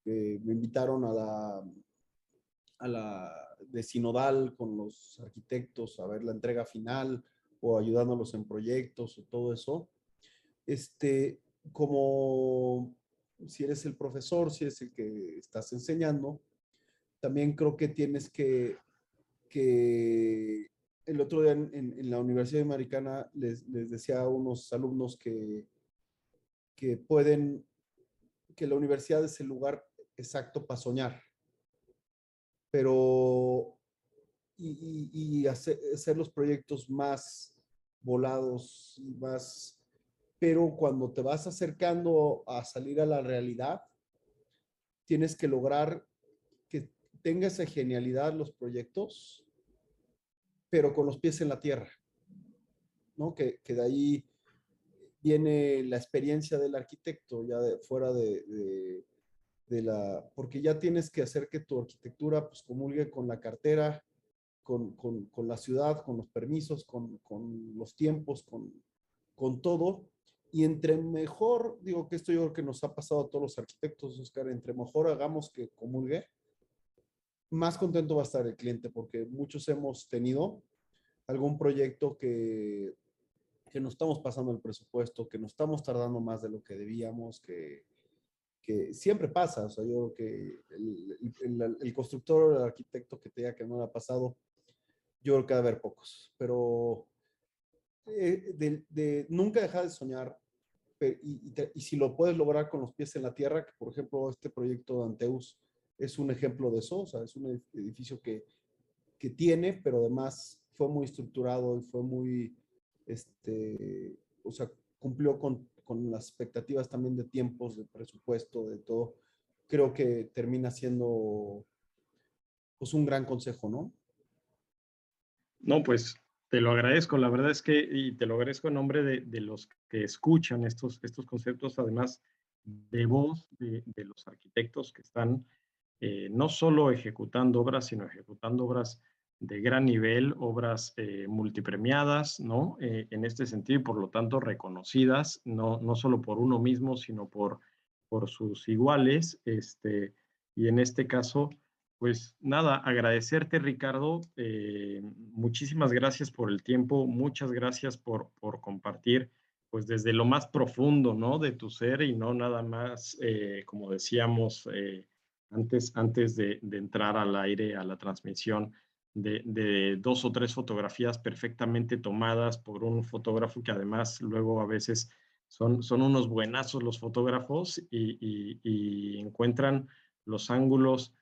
me invitaron a la de Sinodal con los arquitectos a ver la entrega final o ayudándolos en proyectos o todo eso. Este, como si eres el profesor, si eres el que estás enseñando, también creo que tienes que el otro día en la Universidad Americana les decía a unos alumnos que que la universidad es el lugar exacto para soñar, pero y hacer los proyectos más volados y más, pero cuando te vas acercando a salir a la realidad, tienes que lograr que tenga esa genialidad los proyectos, pero con los pies en la tierra, ¿no? Que de ahí viene la experiencia del arquitecto, ya fuera de la, porque ya tienes que hacer que tu arquitectura pues comulgue con la cartera, con la ciudad, con los permisos, con los tiempos, con todo. Y entre mejor, digo que esto yo creo que nos ha pasado a todos los arquitectos, Oscar, entre mejor hagamos que comulgue, más contento va a estar el cliente, porque muchos hemos tenido algún proyecto que nos estamos pasando el presupuesto, que nos estamos tardando más de lo que debíamos, que siempre pasa. O sea, yo creo que el constructor o el arquitecto que te diga que no le ha pasado, yo creo que va a haber pocos. Pero nunca dejar de soñar, y si lo puedes lograr con los pies en la tierra, que por ejemplo este proyecto de Anteus es un ejemplo de eso. O sea, es un edificio que tiene, pero además fue muy estructurado y fue muy, o sea, cumplió con las expectativas también de tiempos, de presupuesto, de todo. Creo que termina siendo pues un gran consejo, ¿no?
No, pues te lo agradezco. La verdad es que, y te lo agradezco en nombre de los que escuchan estos conceptos, además de voz de los arquitectos que están no solo ejecutando obras, sino ejecutando obras de gran nivel, obras multipremiadas, ¿no? En este sentido, y por lo tanto reconocidas, no solo por uno mismo, sino por sus iguales. Y en este caso, pues nada, agradecerte, Ricardo. Muchísimas gracias por el tiempo, muchas gracias por compartir, pues desde lo más profundo, ¿no? De tu ser y no nada más, como decíamos, antes de entrar al aire, a la transmisión, de dos o tres fotografías perfectamente tomadas por un fotógrafo que además luego a veces son unos buenazos los fotógrafos y encuentran los ángulos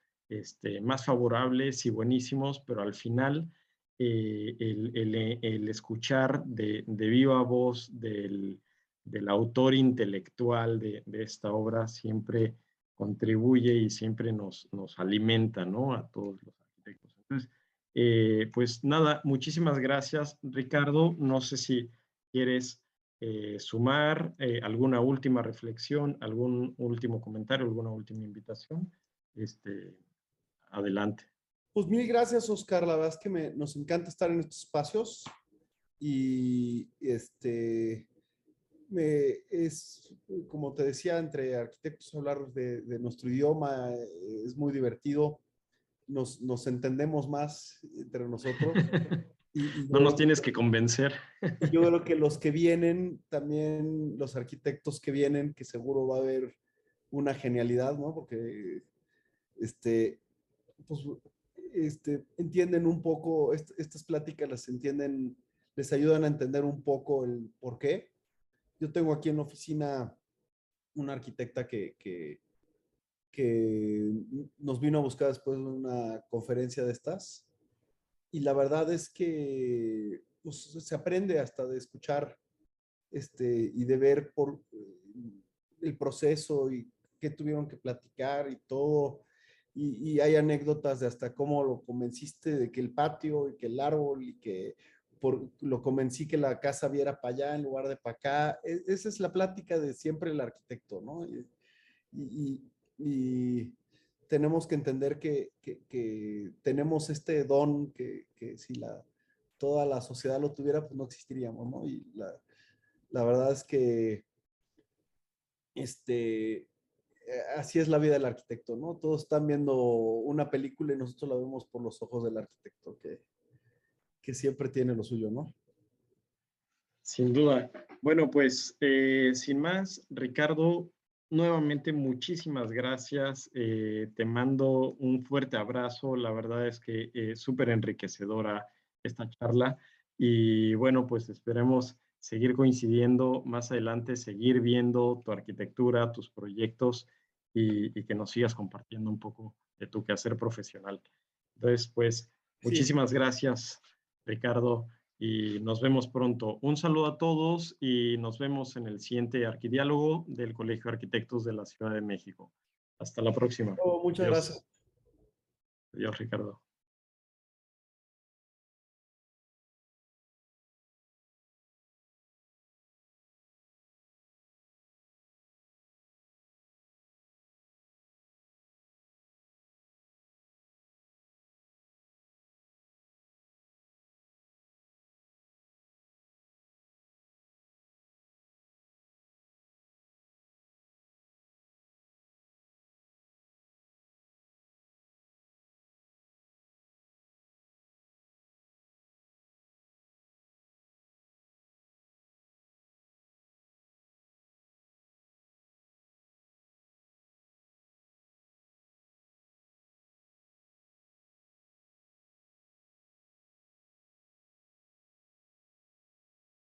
más favorables y buenísimos, pero al final el escuchar de viva voz del autor intelectual de esta obra siempre contribuye y siempre nos alimenta, ¿no? A todos los arquitectos. Entonces, pues nada, muchísimas gracias, Ricardo. No sé si quieres sumar alguna última reflexión, algún último comentario, alguna última invitación. Adelante.
Pues mil gracias, Oscar. La verdad es que nos encanta estar en estos espacios y es, como te decía, entre arquitectos hablar de nuestro idioma es muy divertido. Nos entendemos más entre nosotros. Y
No nos
yo,
tienes que convencer.
y yo creo que los que vienen, también los arquitectos que vienen, que seguro va a haber una genialidad, ¿no? Porque pues, entienden un poco, estas pláticas las entienden, les ayudan a entender un poco el por qué. Yo tengo aquí en la oficina una arquitecta que nos vino a buscar después de una conferencia de estas. Y la verdad es que pues, se aprende hasta de escuchar y de ver por el proceso y qué tuvieron que platicar y todo. Y hay anécdotas de hasta cómo lo convenciste de que el patio y que el árbol y que lo convencí que la casa viera para allá en lugar de para acá. Esa es la plática de siempre el arquitecto, ¿no? Y tenemos que entender que tenemos este don que si toda la sociedad lo tuviera, pues no existiríamos, ¿no? Y la verdad es que así es la vida del arquitecto, ¿no? Todos están viendo una película y nosotros la vemos por los ojos del arquitecto, que siempre tiene lo suyo, ¿no?
Sin duda. Bueno, pues sin más, Ricardo, nuevamente muchísimas gracias. Te mando un fuerte abrazo. La verdad es que es súper enriquecedora esta charla y bueno, pues esperemos seguir coincidiendo más adelante, seguir viendo tu arquitectura, tus proyectos y que nos sigas compartiendo un poco de tu quehacer profesional. Entonces, pues
Sí,
Muchísimas gracias, Ricardo, y nos vemos pronto. Un saludo a todos y nos vemos en el siguiente Arquidiálogo del Colegio de Arquitectos de la Ciudad de México. Hasta la próxima.
muchas
Adiós.
gracias.
Adiós, Ricardo.